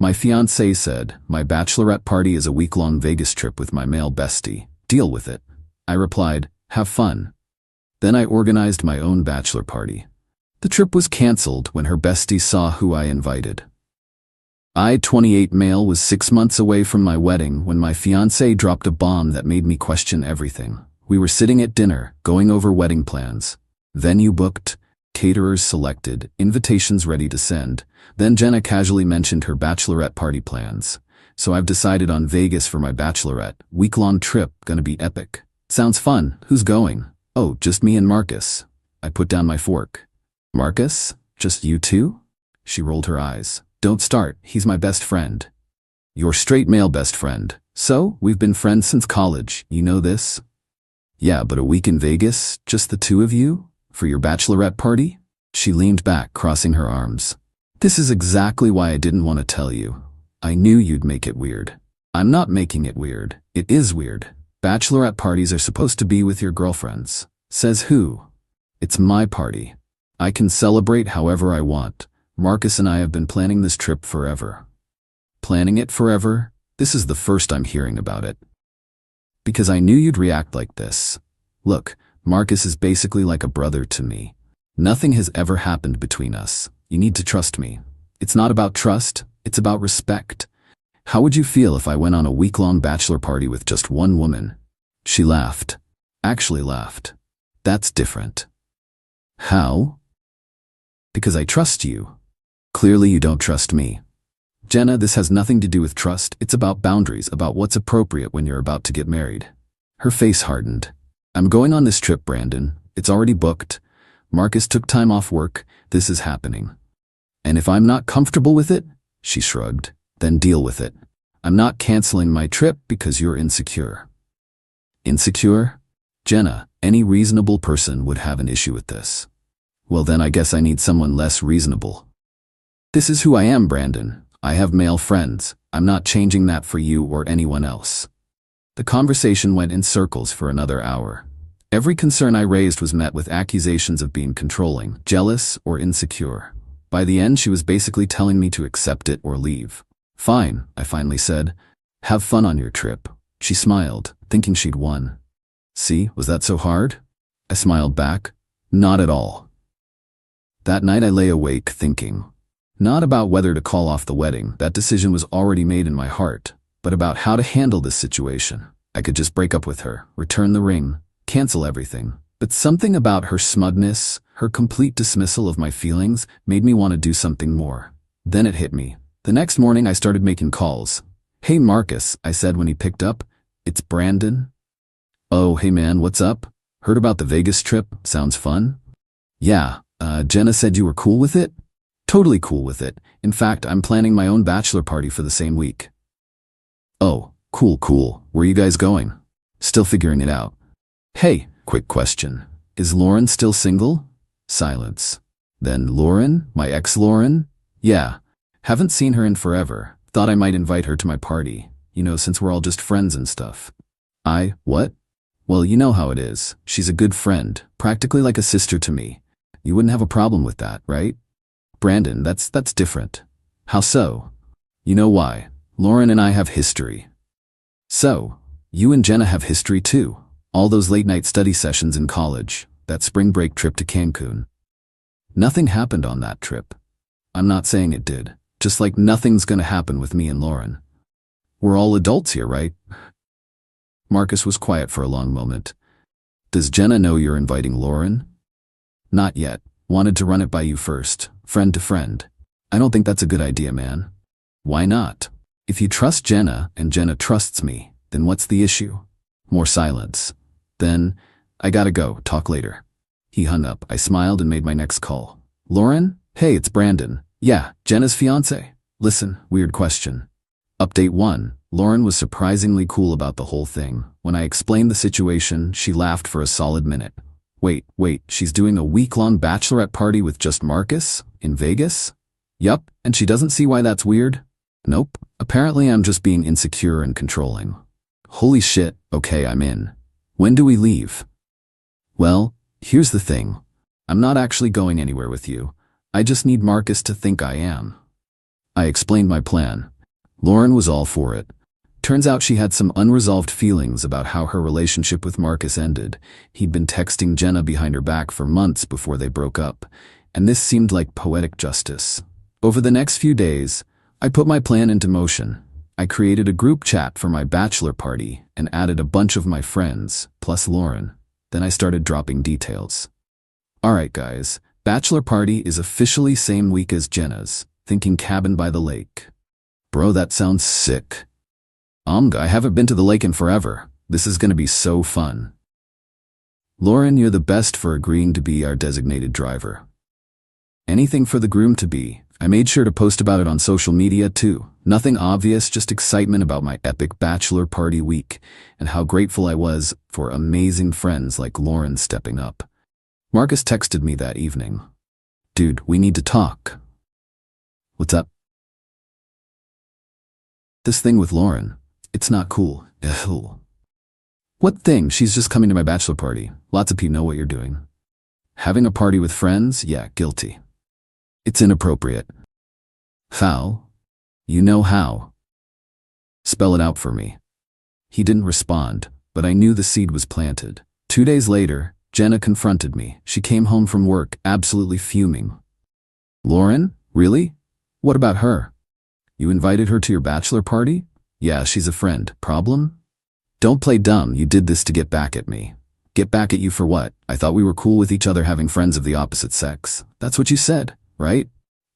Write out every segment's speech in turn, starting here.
My fiancée said, my bachelorette party is a week-long Vegas trip with my male bestie. Deal with it. I replied, have fun. Then I organized my own bachelor party. The trip was canceled when her bestie saw who I invited. I, 28 male, was 6 months away from my wedding when my fiancée dropped a bomb that made me question everything. We were sitting at dinner, going over wedding plans. Venue booked, caterers selected, invitations ready to send. Then Jenna casually mentioned her bachelorette party plans. So I've decided on Vegas for my bachelorette. Week-long trip, gonna be epic. Sounds fun. Who's going? Oh, just me and Marcus. I put down my fork. Marcus? Just you two? She rolled her eyes. Don't start, he's my best friend. Your straight male best friend. So, we've been friends since college, you know this? Yeah, but a week in Vegas, just the two of you? For your bachelorette party? She leaned back, crossing her arms. This is exactly why I didn't want to tell you. I knew you'd make it weird. I'm not making it weird. It is weird. Bachelorette parties are supposed to be with your girlfriends. Says who? It's my party. I can celebrate however I want. Marcus and I have been planning this trip forever. Planning it forever? This is the first I'm hearing about it. Because I knew you'd react like this. Look, Marcus is basically like a brother to me. Nothing has ever happened between us. You need to trust me. It's not about trust, it's about respect. How would you feel if I went on a week-long bachelor party with just one woman? She laughed. Actually laughed. That's different. How? Because I trust you. Clearly you don't trust me. Jenna, this has nothing to do with trust. It's about boundaries, about what's appropriate when you're about to get married. Her face hardened. I'm going on this trip, Brandon. It's already booked. Marcus took time off work. This is happening. And if I'm not comfortable with it, she shrugged, then deal with it. I'm not canceling my trip because you're insecure. Insecure? Jenna, any reasonable person would have an issue with this. Well then I guess I need someone less reasonable. This is who I am, Brandon. I have male friends. I'm not changing that for you or anyone else. The conversation went in circles for another hour. Every concern I raised was met with accusations of being controlling, jealous, or insecure. By the end, she was basically telling me to accept it or leave. Fine, I finally said. Have fun on your trip. She smiled, thinking she'd won. See, was that so hard? I smiled back. Not at all. That night I lay awake thinking. Not about whether to call off the wedding, that decision was already made in my heart, but about how to handle this situation. I could just break up with her, return the ring, cancel everything. But something about her smugness, her complete dismissal of my feelings, made me want to do something more. Then it hit me. The next morning I started making calls. Hey Marcus, I said when he picked up. It's Brandon. Oh, hey man, what's up? Heard about the Vegas trip? Sounds fun? Yeah, Jenna said you were cool with it? Totally cool with it. In fact, I'm planning my own bachelor party for the same week. Oh, cool. Where you guys going? Still figuring it out. Hey, quick question. Is Lauren still single? Silence. Then Lauren? My ex Lauren? Yeah. Haven't seen her in forever. Thought I might invite her to my party. You know, since we're all just friends and stuff. What? Well, you know how it is. She's a good friend, practically like a sister to me. You wouldn't have a problem with that, right? Brandon, that's different. How so? You know why. Lauren and I have history. So, you and Jenna have history too. All those late-night study sessions in college, that spring break trip to Cancun. Nothing happened on that trip. I'm not saying it did. Just like nothing's gonna happen with me and Lauren. We're all adults here, right? Marcus was quiet for a long moment. Does Jenna know you're inviting Lauren? Not yet. Wanted to run it by you first, friend to friend. I don't think that's a good idea, man. Why not? If you trust Jenna and Jenna trusts me, then what's the issue? More silence. Then, I gotta go, talk later. He hung up. I smiled and made my next call. Lauren? Hey, it's Brandon. Yeah, Jenna's fiancé. Listen, weird question. Update 1. Lauren was surprisingly cool about the whole thing. When I explained the situation, she laughed for a solid minute. Wait, she's doing a week-long bachelorette party with just Marcus? In Vegas? Yup, and she doesn't see why that's weird? Nope. Apparently I'm just being insecure and controlling. Holy shit, okay, I'm in. When do we leave? Well, here's the thing. I'm not actually going anywhere with you. I just need Marcus to think I am. I explained my plan. Lauren was all for it. Turns out she had some unresolved feelings about how her relationship with Marcus ended. He'd been texting Jenna behind her back for months before they broke up, and this seemed like poetic justice. Over the next few days, I put my plan into motion. I created a group chat for my bachelor party and added a bunch of my friends, plus Lauren. Then I started dropping details. Alright guys, bachelor party is officially same week as Jenna's, thinking cabin by the lake. Bro, that sounds sick. I haven't been to the lake in forever. This is gonna be so fun. Lauren, you're the best for agreeing to be our designated driver. Anything for the groom-to-be. I made sure to post about it on social media too. Nothing obvious, just excitement about my epic bachelor party week and how grateful I was for amazing friends like Lauren stepping up. Marcus texted me that evening. Dude, we need to talk. What's up? This thing with Lauren. It's not cool. Ugh. What thing? She's just coming to my bachelor party. Lots of people know what you're doing. Having a party with friends? Yeah, guilty. It's inappropriate. Foul? You know how. Spell it out for me. He didn't respond, but I knew the seed was planted. 2 days later, Jenna confronted me. She came home from work, absolutely fuming. Lauren? Really? What about her? You invited her to your bachelor party? Yeah, she's a friend. Problem? Don't play dumb. You did this to get back at me. Get back at you for what? I thought we were cool with each other having friends of the opposite sex. That's what you said, right?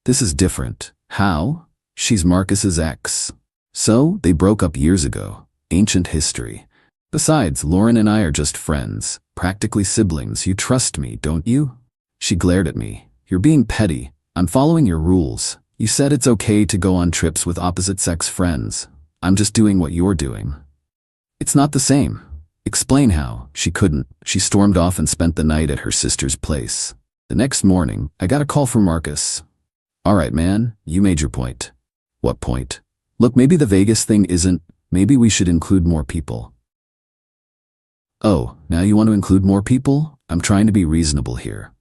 This is different. How? She's Marcus's ex. So, they broke up years ago. Ancient history. Besides, Lauren and I are just friends. Practically siblings. You trust me, don't you? She glared at me. You're being petty. I'm following your rules. You said it's okay to go on trips with opposite-sex friends. I'm just doing what you're doing. It's not the same. Explain how. She couldn't. She stormed off and spent the night at her sister's place. The next morning, I got a call from Marcus. Alright man, you made your point. What point? Look, maybe the Vegas thing isn't, maybe we should include more people. Oh, now you want to include more people? I'm trying to be reasonable here.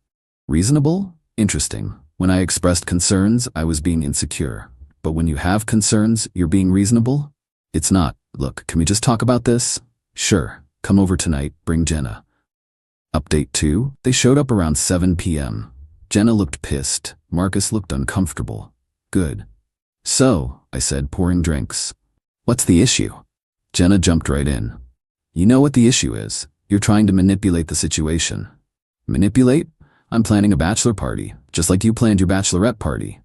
Reasonable? Interesting. When I expressed concerns, I was being insecure. But when you have concerns, you're being reasonable? It's not. Look, can we just talk about this? Sure. Come over tonight, bring Jenna. Update 2. They showed up around 7 p.m. Jenna looked pissed. Marcus looked uncomfortable. Good. So, I said, pouring drinks. What's the issue? Jenna jumped right in. You know what the issue is. You're trying to manipulate the situation. Manipulate? I'm planning a bachelor party, just like you planned your bachelorette party.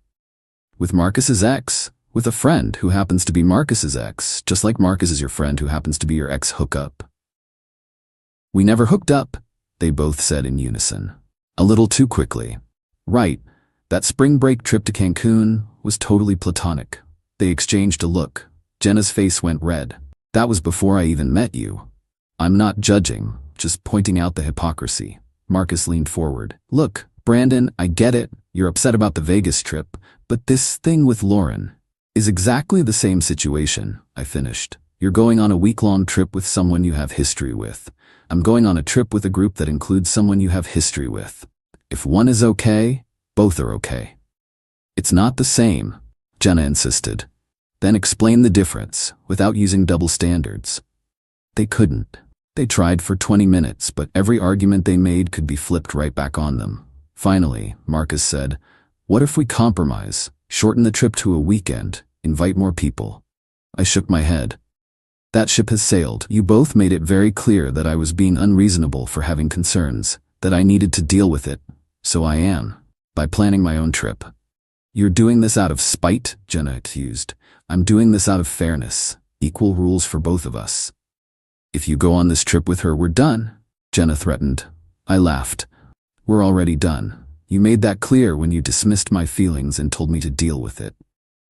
With Marcus's ex, with a friend who happens to be Marcus's ex, just like Marcus is your friend who happens to be your ex hookup. We never hooked up, they both said in unison. A little too quickly. Right, that spring break trip to Cancun was totally platonic. They exchanged a look. Jenna's face went red. That was before I even met you. I'm not judging, just pointing out the hypocrisy. Marcus leaned forward. Look, Brandon, I get it. You're upset about the Vegas trip, but this thing with Lauren is exactly the same situation, I finished. You're going on a week-long trip with someone you have history with. I'm going on a trip with a group that includes someone you have history with. If one is okay, both are okay. It's not the same, Jenna insisted. Then explain the difference, without using double standards. They couldn't. They tried for 20 minutes, but every argument they made could be flipped right back on them. Finally, Marcus said, what if we compromise, shorten the trip to a weekend, invite more people? I shook my head. That ship has sailed. You both made it very clear that I was being unreasonable for having concerns, that I needed to deal with it. So I am, by planning my own trip. You're doing this out of spite, Jenna accused. I'm doing this out of fairness, equal rules for both of us. If you go on this trip with her, we're done, Jenna threatened. I laughed. We're already done. You made that clear when you dismissed my feelings and told me to deal with it.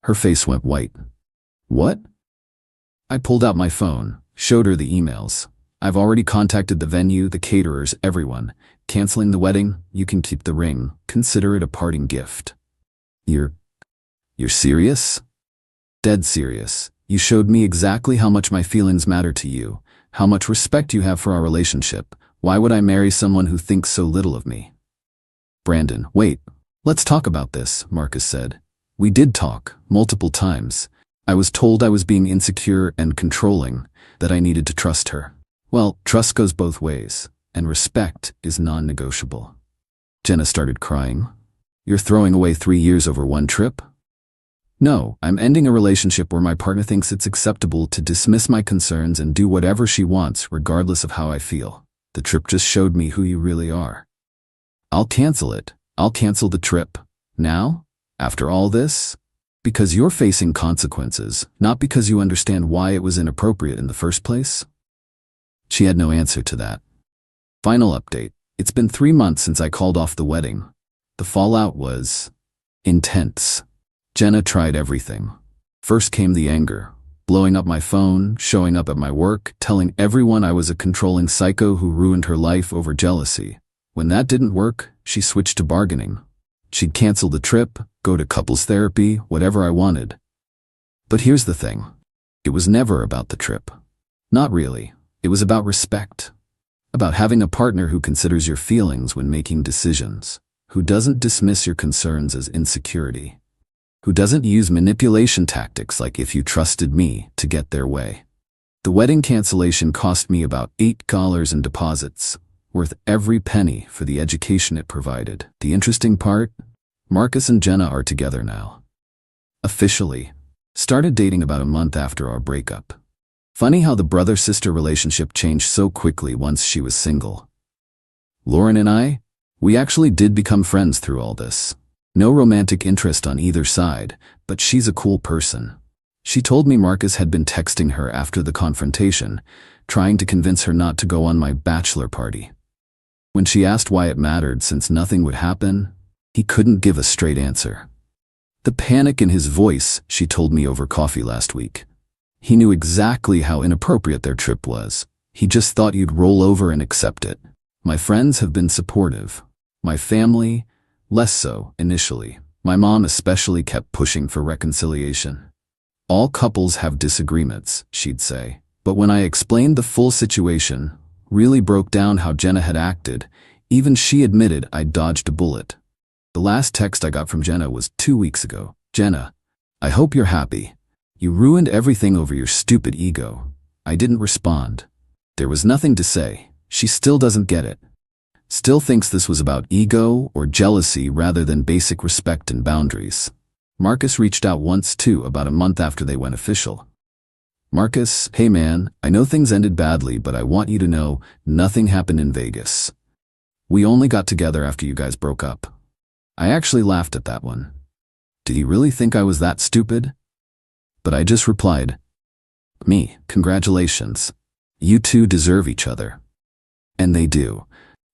Her face went white. What? I pulled out my phone, showed her the emails. I've already contacted the venue, the caterers, everyone. Canceling the wedding, you can keep the ring. Consider it a parting gift. You're serious? Dead serious. You showed me exactly how much my feelings matter to you, how much respect you have for our relationship. Why would I marry someone who thinks so little of me? Brandon, wait. Let's talk about this, Marcus said. We did talk, multiple times. I was told I was being insecure and controlling, that I needed to trust her. Well, trust goes both ways, and respect is non-negotiable. Jenna started crying. You're throwing away 3 years over one trip? No, I'm ending a relationship where my partner thinks it's acceptable to dismiss my concerns and do whatever she wants regardless of how I feel. The trip just showed me who you really are. I'll cancel it. I'll cancel the trip. Now? After all this? Because you're facing consequences, not because you understand why it was inappropriate in the first place? She had no answer to that. Final update. It's been 3 months since I called off the wedding. The fallout was intense. Jenna tried everything. First came the anger, blowing up my phone, showing up at my work, telling everyone I was a controlling psycho who ruined her life over jealousy. When that didn't work, she switched to bargaining. She'd cancel the trip, go to couples therapy, whatever I wanted. But here's the thing. It was never about the trip. Not really. It was about respect. About having a partner who considers your feelings when making decisions, who doesn't dismiss your concerns as insecurity, who doesn't use manipulation tactics like "if you trusted me" to get their way. The wedding cancellation cost me about $8 in deposits, worth every penny for the education it provided. The interesting part? Marcus and Jenna are together now. Officially. Started dating about a month after our breakup. Funny how the brother-sister relationship changed so quickly once she was single. Lauren and I, we actually did become friends through all this. No romantic interest on either side, but she's a cool person. She told me Marcus had been texting her after the confrontation, trying to convince her not to go on my bachelor party. When she asked why it mattered since nothing would happen, he couldn't give a straight answer. The panic in his voice, she told me over coffee last week. He knew exactly how inappropriate their trip was. He just thought you'd roll over and accept it. My friends have been supportive. My family, less so initially. My mom especially kept pushing for reconciliation. All couples have disagreements, she'd say. But when I explained the full situation, really broke down how Jenna had acted, even she admitted I'd dodged a bullet. The last text I got from Jenna was 2 weeks ago. Jenna, I hope you're happy. You ruined everything over your stupid ego. I didn't respond. There was nothing to say. She still doesn't get it. Still thinks this was about ego or jealousy rather than basic respect and boundaries. Marcus reached out once too, about a month after they went official. Marcus, hey man, I know things ended badly, but I want you to know nothing happened in Vegas. We only got together after you guys broke up. I actually laughed at that one. Did he really think I was that stupid? But I just replied, me, congratulations. You two deserve each other. And they do.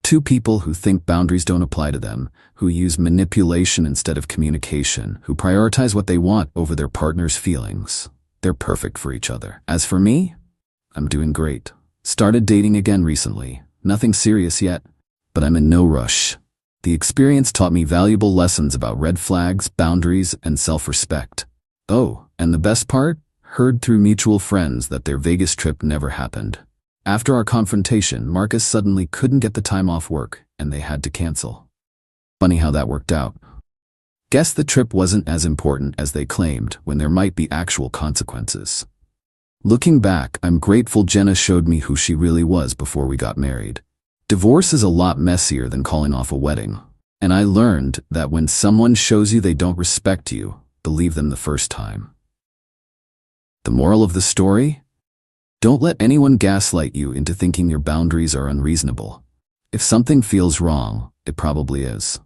Two people who think boundaries don't apply to them, who use manipulation instead of communication, who prioritize what they want over their partner's feelings. They're perfect for each other. As for me, I'm doing great. Started dating again recently. Nothing serious yet, but I'm in no rush. The experience taught me valuable lessons about red flags, boundaries, and self-respect. Oh, and the best part? Heard through mutual friends that their Vegas trip never happened. After our confrontation, Marcus suddenly couldn't get the time off work, and they had to cancel. Funny how that worked out. Guess the trip wasn't as important as they claimed, when there might be actual consequences. Looking back, I'm grateful Jenna showed me who she really was before we got married. Divorce is a lot messier than calling off a wedding, and I learned that when someone shows you they don't respect you, believe them the first time. The moral of the story? Don't let anyone gaslight you into thinking your boundaries are unreasonable. If something feels wrong, it probably is.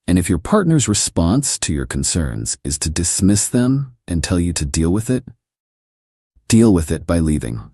And if your partner's response to your concerns is to dismiss them and tell you to deal with it by leaving.